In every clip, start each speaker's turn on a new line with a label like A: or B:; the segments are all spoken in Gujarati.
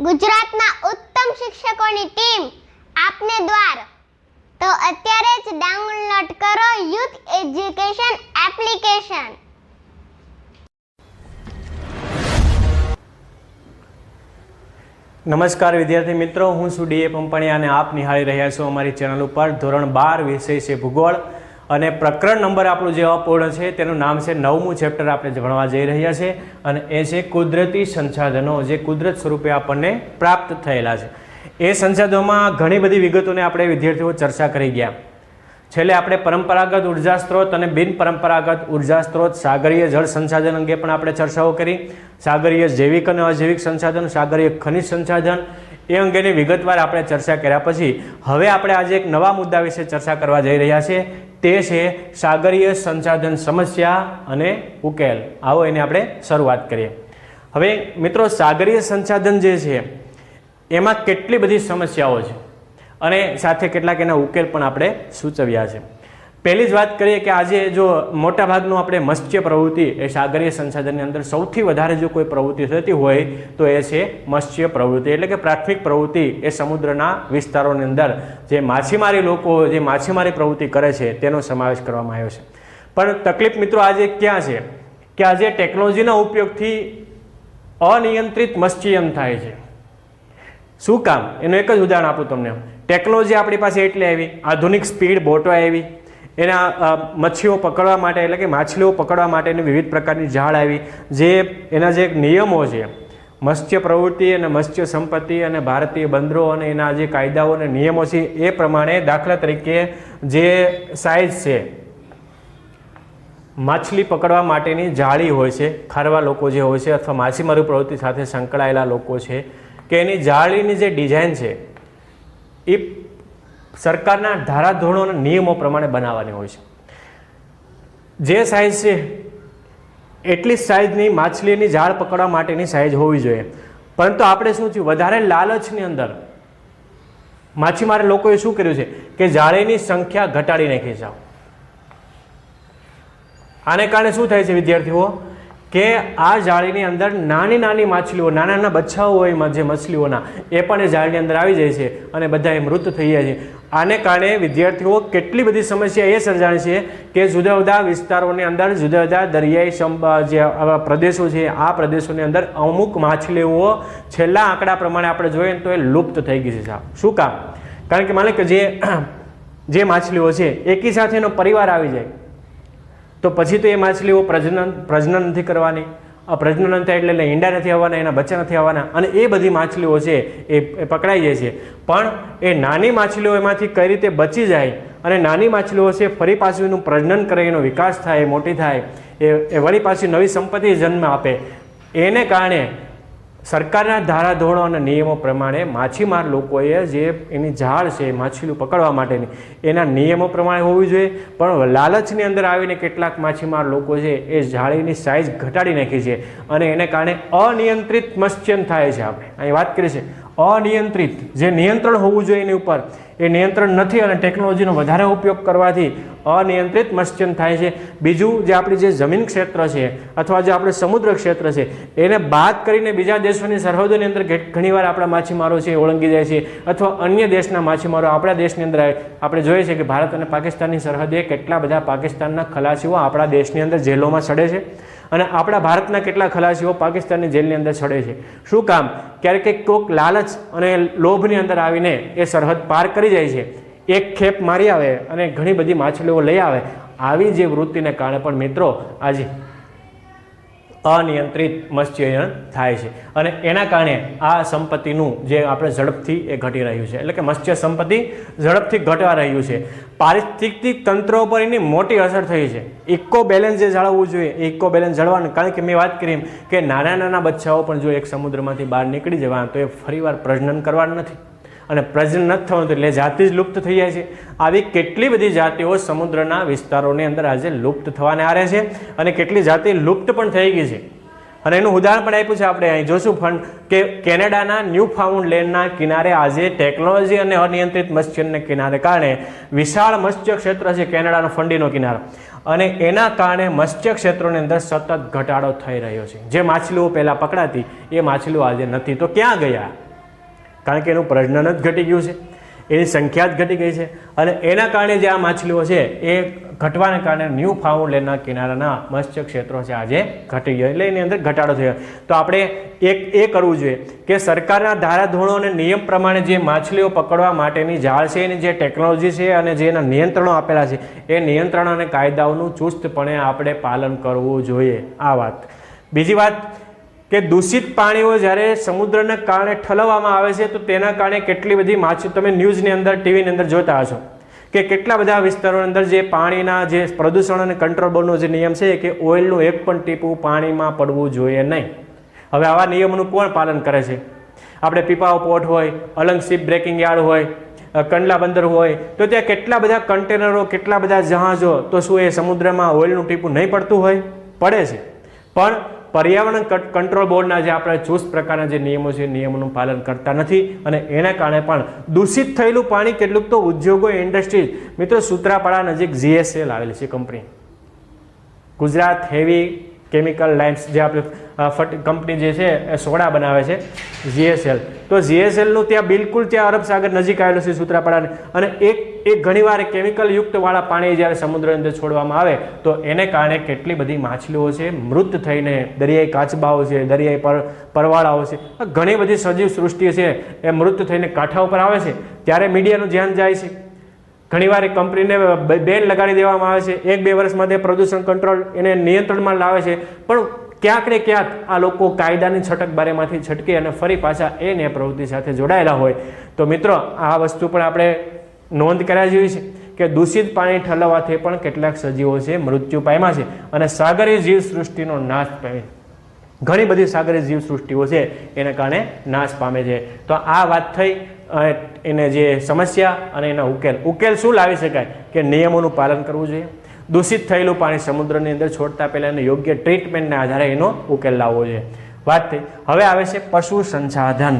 A: ગુજરાતના ઉત્તમ શિક્ષકોની ટીમ આપને દ્વાર. તો અત્યારે જ ડાઉનલોડ કરો યુથ એજ્યુકેશન એપ્લિકેશન.
B: નમસ્કાર વિદ્યાર્થી મિત્રો, હું છું ડીએ પંપાણી અને આપ નિહાળી રહ્યા છો અમારી ચેનલ ઉપર. ધોરણ 12 વિષય છે ભૂગોળ અને પ્રકરણ નંબર આપણું જે અપૂર્ણ છે તેનું નામ છે 9મું ચેપ્ટર આપણે ભણવા જઈ રહ્યા છે અને એ છે કુદરતી સંસાધનો, જે કુદરત સ્વરૂપે આપણને પ્રાપ્ત થયેલા છે. એ સંસાધનોમાં ઘણી બધી વિગતોને આપણે વિદ્યાર્થીઓ ચર્ચા કરી ગયા. છેલ્લે આપણે પરંપરાગત ઉર્જા સ્ત્રોત અને બિનપરંપરાગત ઉર્જા સ્ત્રોત, સાગરીય જળ સંસાધન અંગે પણ આપણે ચર્ચાઓ કરી. સાગરીય જૈવિક અને અજૈવિક સંસાધન, સાગરીય ખનિજ સંસાધન, એ અંગેની વિગતવાર આપણે ચર્ચા કર્યા પછી હવે આપણે આજે એક નવા મુદ્દા વિશે ચર્ચા કરવા જઈ રહ્યા છીએ. તે છે સાગરીય સંસાધન સમસ્યા અને ઉકેલ. આવો એને આપણે શરૂઆત કરીએ. હવે મિત્રો, સાગરીય સંસાધન જે છે એમાં કેટલી બધી સમસ્યાઓ છે અને સાથે કેટલાક એના ઉકેલ પણ આપણે સૂચવ્યા છે. પહેલી જ વાત કરીએ કે આજે જો મોટાભાગનું આપણે મત્સ્ય પ્રવૃત્તિ એ સાગરીય સંસાધનની અંદર સૌથી વધારે જો કોઈ પ્રવૃત્તિ થતી હોય તો એ છે મત્સ્ય પ્રવૃત્તિ, એટલે કે પ્રાથમિક પ્રવૃત્તિ. એ સમુદ્રના વિસ્તારોની અંદર જે માછીમારી લોકો જે માછીમારી પ્રવૃત્તિ કરે છે તેનો સમાવેશ કરવામાં આવ્યો છે. પણ તકલીફ મિત્રો આજે ક્યાં છે કે આજે ટેકનોલોજીના ઉપયોગથી અનિયંત્રિત મત્સ્યયન થાય છે. શું કામ? એનું એક જ ઉદાહરણ આપું તમને. ટેકનોલોજી આપણી પાસે એટલે આવી, આધુનિક સ્પીડ બોટો આવી, એના મચ્છીઓ પકડવા માટે એટલે કે માછલીઓ પકડવા માટેની વિવિધ પ્રકારની જાળ આવી, જે એના જે નિયમો છે મત્સ્ય પ્રવૃત્તિ અને મત્સ્ય સંપત્તિ અને ભારતીય બંદરો અને એના જે કાયદાઓ અને નિયમો છે એ પ્રમાણે, દાખલા તરીકે જે સાઇઝ છે માછલી પકડવા માટેની જાળી હોય છે, ખારવા લોકો જે હોય છે અથવા માછીમારી પ્રવૃત્તિ સાથે સંકળાયેલા લોકો છે, કે એની જાળીની જે ડિઝાઇન છે એ સરકારના ધારાધોરણો અને નિયમો પ્રમાણે બનાવવાની હોય છે. જે સાઇઝ છે એટલી સાઇઝની માછલીની જાળ પકડવા માટેની સાઇઝ હોવી જોઈએ. પરંતુ આપણે શું થયું, વધારે લાલચની અંદર માછીમાર લોકોએ શું કર્યું છે કે જાળીની સંખ્યા ઘટાડી નાખી છે. આને કારણે શું થાય છે વિદ્યાર્થીઓ, કે આ જાળીની અંદર નાની નાની માછલીઓ, નાના નાના બચ્ચાઓ હોય જે મછલીઓના, એ પણ એ જાળીની અંદર આવી જાય છે અને બધા એ મૃત થઈ જાય છે. આને કારણે વિદ્યાર્થીઓ કેટલી બધી સમસ્યા એ સર્જાણી છે કે જુદા જુદા વિસ્તારોની અંદર, જુદા જુદા દરિયાઈ જે આવા પ્રદેશો છે, આ પ્રદેશોની અંદર અમુક માછલીઓ છેલ્લા આંકડા પ્રમાણે આપણે જોઈએ તો એ લુપ્ત થઈ ગઈ છે. શું કામ? કારણ કે માની કે જે માછલીઓ છે એકી સાથે એનો પરિવાર આવી જાય તો પછી તો એ માછલીઓ પ્રજનન નથી કરવાની. પ્રજનન થાય એટલે ઈંડા નથી આવવાના, એના બચ્ચા નથી આવવાના અને એ બધી માછલીઓ છે એ પકડાઈ જાય છે. પણ એ નાની માછલીઓ એમાંથી કઈ રીતે બચી જાય અને નાની માછલીઓ છે ફરી પાછું એનું પ્રજનન કરે, એનો વિકાસ થાય, મોટી થાય, એ વળી પાછી નવી સંપત્તિ જન્મ આપે, એને કારણે સરકારના ધારાધોરણો અને નિયમો પ્રમાણે માછીમાર લોકોએ જે એની જાળ છે માછલીઓ પકડવા માટેની એના નિયમો પ્રમાણે હોવી જોઈએ. પણ લાલચની અંદર આવીને કેટલાક માછીમાર લોકો છે એ જાળીની સાઇઝ ઘટાડી નાખી છે અને એને કારણે અનિયંત્રિત મત્સ્યન થાય છે. આપણે અહીં વાત કરી છે અનિયંત્રિત, જે નિયંત્રણ હોવું જોઈએ એની ઉપર એ નિયંત્રણ નથી અને ટેકનોલોજીનો વધારે ઉપયોગ કરવાથી અનિયંત્રિત મત્સ્યન થાય છે. બીજું, જે આપણી જે જમીન ક્ષેત્ર છે અથવા જે આપણે સમુદ્ર ક્ષેત્ર છે એને બાદ કરીને બીજા દેશોની સરહદોની અંદર ઘણીવાર આપણા માછીમારો છે ઓળંગી જાય છે અથવા અન્ય દેશના માછીમારો આપણા દેશની અંદર આપણે જોઈએ છે કે ભારત અને પાકિસ્તાનની સરહદે કેટલા બધા પાકિસ્તાનના ખલાસીઓ આપણા દેશની અંદર જેલોમાં સડે છે અને આપણા ભારતના કેટલા ખલાસીઓ પાકિસ્તાનની જેલની અંદર સડે છે. શું કામ? ક્યારેક કોઈક લાલચ અને લોભની અંદર આવીને એ સરહદ પાર કરી જાય છે, એક ખેપ મારી આવે અને ઘણી બધી માછલીઓ લઈ આવે. આવી જે વૃત્તિને કારણે પણ મિત્રો આજે અનિયંત્રિત મત્સ્યયન થાય છે અને એના કારણે આ સંપત્તિનું જે આપણે ઝડપથી એ ઘટી રહ્યું છે, એટલે કે મત્સ્ય સંપત્તિ ઝડપથી ઘટવા રહ્યું છે. પારિસ્થિતિક તંત્રો પર એની મોટી અસર થઈ છે. ઇકો બેલેન્સ જે જાળવવું જોઈએ એ ઇકો બેલેન્સ જળવાનું, કારણ કે મેં વાત કરી કે નાના નાના બચ્ચાઓ પણ જો એક સમુદ્રમાંથી બહાર નીકળી જવાના તો એ ફરીવાર પ્રજનન કરવાનું નથી અને પ્રજનન નથી થવાનું એટલે જાતિ જ લુપ્ત થઈ જાય છે. આવી કેટલી બધી જાતિઓ સમુદ્રના વિસ્તારોની અંદર આજે લુપ્ત થવાને આરે છે અને કેટલી જાતિ લુપ્ત પણ થઈ ગઈ છે. અને એનું ઉદાહરણ પણ આપ્યું છે આપણે અહીં જોશું કે કેનેડાના ન્યૂ ફાઉન્ડલેન્ડના કિનારે આજે ટેકનોલોજી અને અનિયંત્રિત મત્સ્યને કિનારે કારણે વિશાળ મત્સ્ય ક્ષેત્ર છે, કેનેડાનો ફંડીનો કિનારો, અને એના કારણે મત્સ્ય ક્ષેત્રોની અંદર સતત ઘટાડો થઈ રહ્યો છે. જે માછલીઓ પહેલાં પકડાતી એ માછલીઓ આજે નથી. તો ક્યાં ગયા? કારણ કે એનું પ્રજનન જ ઘટી ગયું છે, એની સંખ્યા જ ઘટી ગઈ છે અને એના કારણે જે આ માછલીઓ છે એ ઘટવાને કારણે ન્યૂ ફાઉન્ડલેન્ડના કિનારાના મત્સ્ય ક્ષેત્રો છે આજે ઘટી ગયા, એટલે એની અંદર ઘટાડો થયો. તો આપણે એ કરવું જોઈએ કે સરકારના ધારાધોરણો અને નિયમ પ્રમાણે જે માછલીઓ પકડવા માટેની જાળ છે, એની જે ટેકનોલોજી છે અને જે એના નિયંત્રણો આપેલા છે, એ નિયંત્રણ અને કાયદાઓનું ચુસ્તપણે આપણે પાલન કરવું જોઈએ. આ વાત. બીજી વાત કે દૂષિત પાણીઓ જ્યારે સમુદ્રને કારણે ઠલવવામાં આવે છે તો તેના કારણે કેટલી બધી માછલી, તમે ન્યૂઝની અંદર ટીવીની અંદર જોતા હશો કે કેટલા બધા વિસ્તારોની અંદર જે પાણીના જે પ્રદૂષણ અને કંટ્રોલ બોર્ડનો જે નિયમ છે કે ઓઇલનું એક પણ ટીપું પાણીમાં પડવું જોઈએ નહીં. હવે આવા નિયમોનું કોણ પાલન કરે છે? આપણે પીપાઓ પોર્ટ હોય, અલંગ શિપ બ્રેકિંગ યાર્ડ હોય, કંડલા બંદર હોય, તો ત્યાં કેટલા બધા કન્ટેનરો, કેટલા બધા જહાજો, તો શું એ સમુદ્રમાં ઓઇલનું ટીપું નહીં પડતું હોય? પડે છે. પણ પર્યાવરણ કંટ્રોલ બોર્ડના જે આપણે ચુસ્ત પ્રકારના જે નિયમો છે, નિયમોનું પાલન કરતા નથી અને એના કારણે પણ દૂષિત થયેલું પાણી કેટલુંક તો ઉદ્યોગો, ઇન્ડસ્ટ્રીઝ, મિત્રો સૂત્રાપાડા નજીક GSL આવેલી છે company, Gujarat heavy chemical lines, જે આપણે કંપની જે છે એ સોડા બનાવે છે, GSL. તો GSLનું ત્યાં બિલકુલ ત્યાં અરબ સાગર નજીક આવેલું છે સૂત્રાપાડાને, અને એક ઘણીવાર કેમિકલ યુક્તવાળા પાણી જ્યારે સમુદ્રની અંદર છોડવામાં આવે તો એને કારણે કેટલી બધી માછલીઓ છે મૃત થઈને, દરિયાઈ કાચબાઓ છે, દરિયાઈ પરવાળાઓ છે, ઘણી બધી સજીવ સૃષ્ટિ છે એ મૃત થઈને કાંઠા ઉપર આવે છે. ત્યારે મીડિયાનું ધ્યાન જાય છે. ઘણીવાર એ કંપનીને બેન લગાડી દેવામાં આવે છે, 1-2 વર્ષમાં તે પ્રદૂષણ કંટ્રોલ એને નિયંત્રણમાં લાવે છે, પણ ક્યાંક ને ક્યાંક આ લોકો કાયદાની છટકબારીમાંથી છટકી અને ફરી પાછા એ ન્યાય પ્રવૃત્તિ સાથે જોડાયેલા હોય. તો મિત્રો આ વસ્તુ પણ આપણે નોંધ કર્યા જેવી છે કે દૂષિત પાણી ઠલવવાથી પણ કેટલાક સજીવો છે મૃત્યુ પામ્યા છે અને સાગરીય જીવસૃષ્ટિનો નાશ પામે, ઘણી બધી સાગરીય જીવસૃષ્ટિઓ છે એના કારણે નાશ પામે છે. તો આ વાત થઈ એને જે સમસ્યા અને એના ઉકેલ શું લાવી શકાય કે નિયમોનું પાલન કરવું જોઈએ. દૂષિત થયેલું પાણી સમુદ્રની અંદર છોડતા પહેલાં એને યોગ્ય ટ્રીટમેન્ટના આધારે એનો ઉકેલ લાવવો જોઈએ. વાત થઈ. હવે આવે છે પશુ સંસાધન.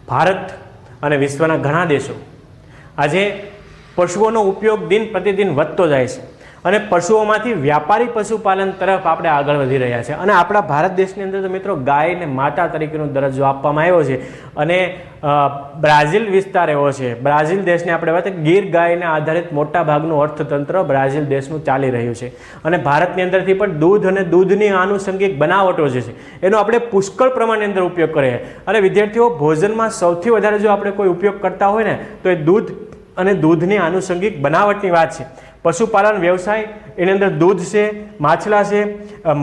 B: ભારત અને વિશ્વના ઘણા દેશો આજે પશુઓનો ઉપયોગ દિન પ્રતિદિન વધતો જાય છે અને પશુઓમાંથી વ્યાપારી પશુપાલન તરફ આપણે આગળ વધી રહ્યા છે. અને આપણા ભારત દેશની અંદર તો મિત્રો ગાયને માતા તરીકેનો દરજ્જો આપવામાં આવ્યો છે. અને બ્રાઝિલ વિસ્તાર એવો છે, બ્રાઝિલ દેશને આપણે વાત ગીર ગાયને આધારિત મોટા ભાગનું અર્થતંત્ર બ્રાઝિલ દેશનું ચાલી રહ્યું છે. અને ભારતની અંદરથી પણ દૂધ અને દૂધની આનુષંગિક બનાવટો જે છે એનો આપણે પુષ્કળ પ્રમાણની અંદર ઉપયોગ કરીએ. અને વિદ્યાર્થીઓ, ભોજનમાં સૌથી વધારે જો આપણે કોઈ ઉપયોગ કરતા હોય ને તો એ દૂધ અને દૂધની આનુષંગિક બનાવટની વાત છે. પશુપાલન વ્યવસાય, એની અંદર દૂધ છે, માછલા છે,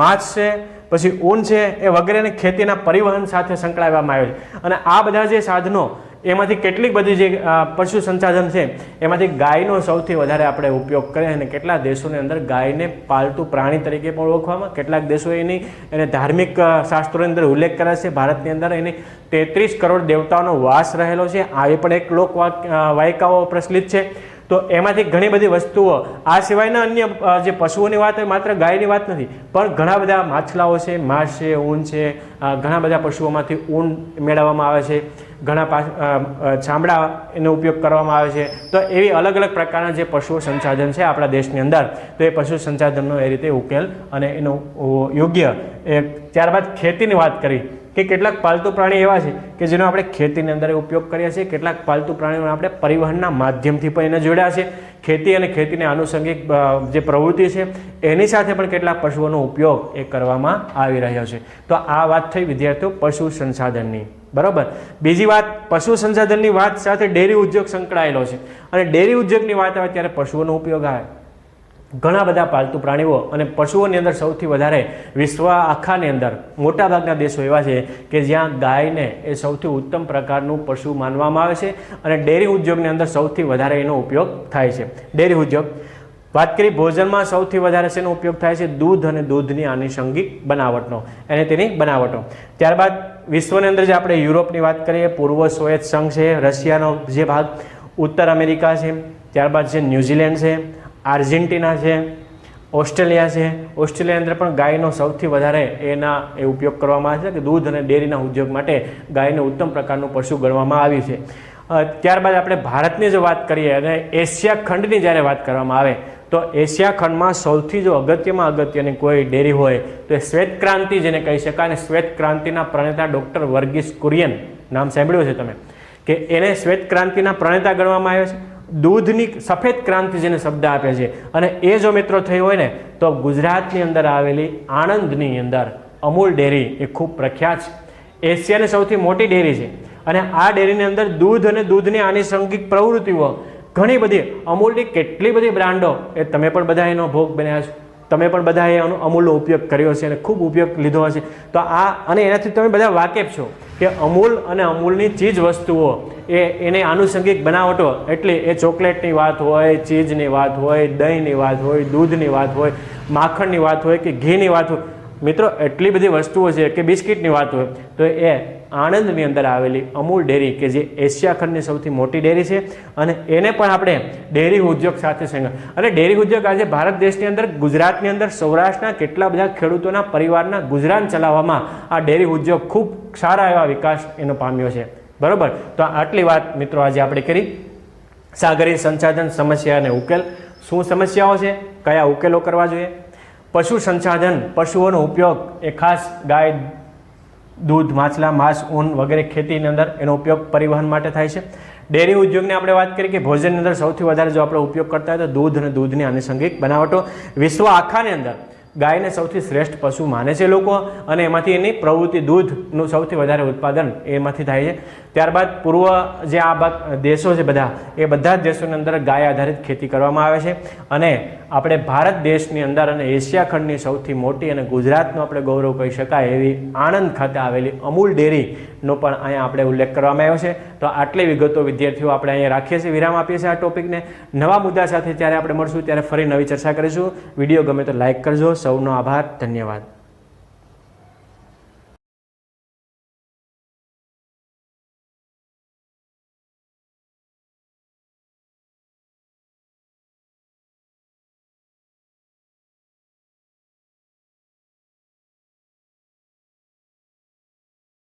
B: માછ છે, પછી ઊન છે, એ વગેરેને ખેતીના પરિવહન સાથે સંકળાવવામાં આવે છે. અને આ બધા જે સાધનો, એમાંથી કેટલીક બધી જે પશુ સંસાધન છે એમાંથી ગાયનો સૌથી વધારે આપણે ઉપયોગ કરીએ. અને કેટલાક દેશોની અંદર ગાયને પાલતુ પ્રાણી તરીકે પણ ઓળખવામાં, કેટલાક દેશો એને ધાર્મિક શાસ્ત્રોની અંદર ઉલ્લેખ કરે છે. ભારતની અંદર એની 33 કરોડ દેવતાઓનો વાસ રહેલો છે. આ એ પણ એક લોક વાયકાઓ પ્રચલિત છે. તો એમાંથી ઘણી બધી વસ્તુઓ, આ સિવાયના અન્ય જે પશુઓની વાત હોય, માત્ર ગાયની વાત નથી, પણ ઘણા બધા માછલાઓ છે, માંસ છે, ઊન છે, ઘણા બધા પશુઓમાંથી ઊન મેળવવામાં આવે છે, ઘણા ચામડા એનો ઉપયોગ કરવામાં આવે છે. તો એવી અલગ અલગ પ્રકારના જે પશુઓ સંસાધન છે આપણા દેશની અંદર, તો એ પશુ સંસાધનનો એ રીતે ઉકેલ અને એનો યોગ્ય. ત્યારબાદ ખેતીની વાત કરી કે કેટલાક પાલતુ પ્રાણી એવા છે કે જેનો આપણે ખેતીની અંદર ઉપયોગ કરીએ છીએ. કેટલાક પાલતુ પ્રાણીઓને આપણે પરિવહનના માધ્યમથી પણ એને જોડ્યા છે. ખેતી અને ખેતીને આનુષંગિક જે પ્રવૃત્તિ છે એની સાથે પણ કેટલાક પશુઓનો ઉપયોગ એ કરવામાં આવી રહ્યો છે. તો આ વાત થઈ વિદ્યાર્થીઓ પશુ સંસાધનની. બરાબર. બીજી વાત, પશુ સંસાધનની વાત સાથે ડેરી ઉદ્યોગ સંકળાયેલો છે. અને ડેરી ઉદ્યોગની વાત આવે ત્યારે પશુઓનો ઉપયોગ આવે. ઘણા બધા પાલતુ પ્રાણીઓ અને પશુઓની અંદર સૌથી વધારે વિશ્વ આખાની અંદર મોટાભાગના દેશો એવા છે કે જ્યાં ગાયને એ સૌથી ઉત્તમ પ્રકારનું પશુ માનવામાં આવે છે. અને ડેરી ઉદ્યોગની અંદર સૌથી વધારે એનો ઉપયોગ થાય છે. ડેરી ઉદ્યોગ વાત કરી. ભોજનમાં સૌથી વધારે શેનો ઉપયોગ થાય છે? દૂધ અને દૂધની આનુષંગિક બનાવટનો, અને તેની બનાવટો. ત્યારબાદ વિશ્વની અંદર જે આપણે યુરોપની વાત કરીએ, પૂર્વ સોવિયત સંઘ છે, રશિયાનો જે ભાગ, ઉત્તર અમેરિકા છે, ત્યારબાદ છે ન્યૂઝીલેન્ડ છે, આર્જેન્ટિના છે, ઓસ્ટ્રેલિયા છે. ઓસ્ટ્રેલિયાની અંદર પણ ગાયનો સૌથી વધારે એ ઉપયોગ કરવામાં આવે છે કે દૂધ અને ડેરીના ઉદ્યોગ માટે ગાયને ઉત્તમ પ્રકારનું પશુ ગણવામાં આવ્યું છે. ત્યારબાદ આપણે ભારતની જો વાત કરીએ અને એશિયા ખંડની જ્યારે વાત કરવામાં આવે તો એશિયા ખંડમાં સૌથી જો અગત્યની કોઈ ડેરી હોય તો એ શ્વેત ક્રાંતિ જેને કહી શકાય. અને શ્વેત ક્રાંતિના પ્રણેતા ડૉક્ટર વર્ગીસ કુરિયન નામ સાંભળ્યું છે તમે, કે એને શ્વેત ક્રાંતિના પ્રણેતા ગણવામાં આવ્યો છે. દૂધની સફેદ ક્રાંતિ જેને શબ્દ આપે છે, અને એ જો મિત્રો થઈ હોય ને તો ગુજરાતની અંદર આવેલી આણંદની અંદર અમૂલ ડેરી એ ખૂબ પ્રખ્યાત છે. એશિયાની સૌથી મોટી ડેરી છે, અને આ ડેરીની અંદર દૂધ અને દૂધની આનુષંગિક પ્રવૃત્તિઓ ઘણી બધી, અમૂલની કેટલી બધી બ્રાન્ડો એ તમે પણ બધા એનો ભોગ બન્યા છો, તમે પણ બધાએ અમૂલનો ઉપયોગ કર્યો છે અને ખૂબ ઉપયોગ લીધો હશે. તો આ અને એનાથી તમે બધા વાકેફ છો કે અમૂલ અને અમૂલની ચીજ વસ્તુઓ એને આનુષંગિક બનાવટો, એટલે એ ચોકલેટની વાત હોય, ચીઝની વાત હોય, દહીંની વાત હોય, દૂધની વાત હોય, માખણની વાત હોય કે ઘીની વાત હોય, મિત્રો એટલી બધી વસ્તુઓ છે કે બિસ્કિટની વાત હોય, તો એ આણંદની અંદર આવેલી અમૂલ ડેરી કે જે એશિયા ખંડની સૌથી મોટી ડેરી છે, અને એને પણ આપણે ડેરી ઉદ્યોગ સાથે સંગ, અને ડેરી ઉદ્યોગ આજે ભારત દેશની અંદર, ગુજરાતની અંદર, સૌરાષ્ટ્રના કેટલા બધા ખેડૂતોના પરિવારના ગુજરાન ચલાવવામાં આ ડેરી ઉદ્યોગ ખૂબ સારા એવા વિકાસ એનો પામ્યો છે. બરોબર, તો આટલી વાત મિત્રો આજે આપણે કરી. સાગરીય સંસાધન સમસ્યા અને ઉકેલ. શું સમસ્યાઓ છે, કયા ઉકેલો કરવા જોઈએ. પશુ સંસાધન, પશુઓનો ઉપયોગ એ ખાસ ગાય, દૂધ, માછલા, માંસ, ઊન વગેરે ખેતીની અંદર એનો ઉપયોગ પરિવહન માટે થાય છે. ડેરી ઉદ્યોગની આપણે વાત કરી કે ભોજનની અંદર સૌથી વધારે જો આપણે ઉપયોગ કરતા હોય તો દૂધ અને દૂધની આનુષંગિક બનાવટો. વિશ્વ આખાની અંદર ગાયને સૌથી શ્રેષ્ઠ પશુ માને છે લોકો, અને એમાંથી એની પ્રવૃત્તિ દૂધનું સૌથી વધારે ઉત્પાદન એમાંથી થાય છે. ત્યારબાદ પૂર્વ જે આ દેશો છે બધા, એ બધા જ દેશોની અંદર ગાય આધારિત ખેતી કરવામાં આવે છે, અને આપણે ભારત દેશની અંદર અને એશિયા ખંડની સૌથી મોટી અને ગુજરાતનું આપણે ગૌરવ કહી શકાય એવી આણંદ ખાતે આવેલી અમૂલ ડેરીનો પણ અહીંયા આપણે ઉલ્લેખ કરવામાં આવ્યો છે. તો આટલી વિગતો વિદ્યાર્થીઓ આપણે અહીંયા રાખીએ છીએ, વિરામ આપીએ છીએ આ ટોપિકને. નવા મુદ્દા સાથે જ્યારે આપણે મળશું ત્યારે ફરી નવી ચર્ચા કરીશું. વિડીયો ગમે તો લાઇક કરજો. સૌનો આભાર, ધન્યવાદ.